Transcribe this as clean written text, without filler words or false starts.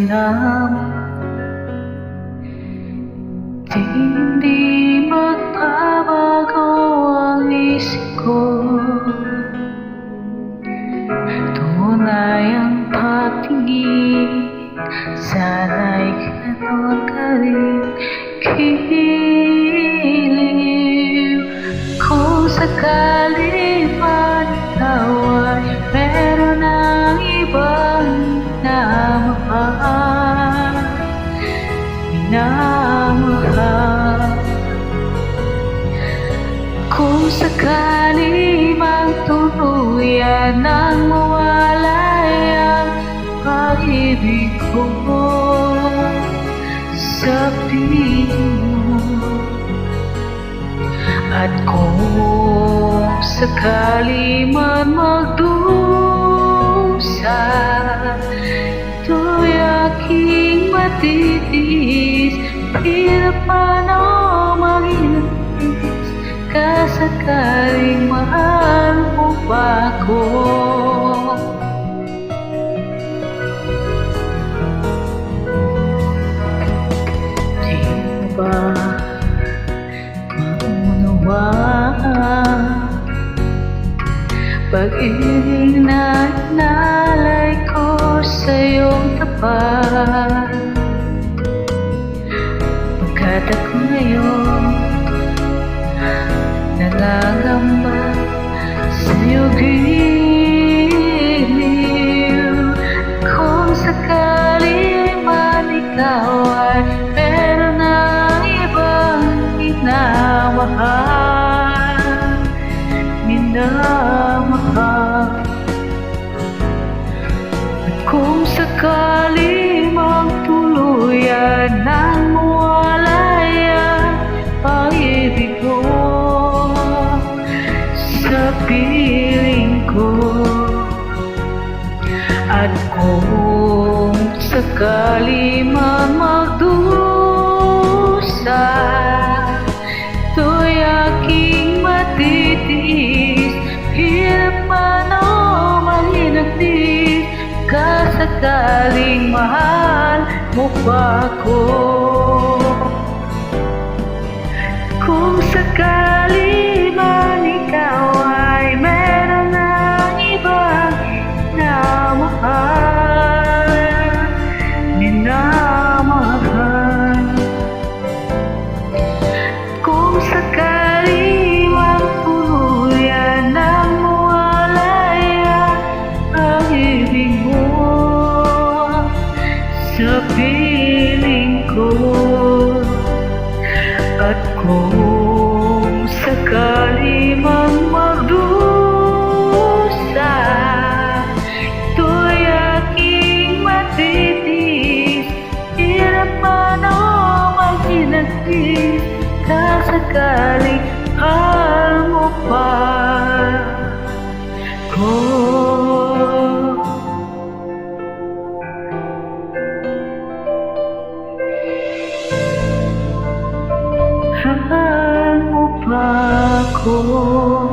lamang, hindi magbabago ang isip ko. Tunay ang pagtingin, sana'y gano'n ka rin giliw. Kung sakali man ikaw ay meron ng ibang minamahal, kung sakali mang tuluyan nang mawalay ang pag-ibig ko sa piling mo. At kung sakali man magdusa, ito'y aking matitiis. Hirap man o mag-inis, kasakaling mahal mo ba ako? Di mo ba maunawaan pag-ibig na inalay ko sa iyong tapat? Pagkat ako ngayon nangangamba sa iyong giliw. Kung sakali man ikaw ay meron ng ibang minamahal, at kung sakali mang tuluyan nang mawalay ang pag-ibig mo sa piling ko. At kung sakali man magdusa, ito'y aking matitiis. Hirap man o mahinagtis, kasakaling mahal mo pa ako. Kung sakali man ikaw ay meron ng ibang minamahal, kung sakali man tuluyan nang mawalay ang pag-ibig mo sa piling ko. At kung sakali mang magdusa, ito'y aking matitiis. Hirap man o maghinagtis, kasakaling mahal mo pa ko. Mahal mo pa ko.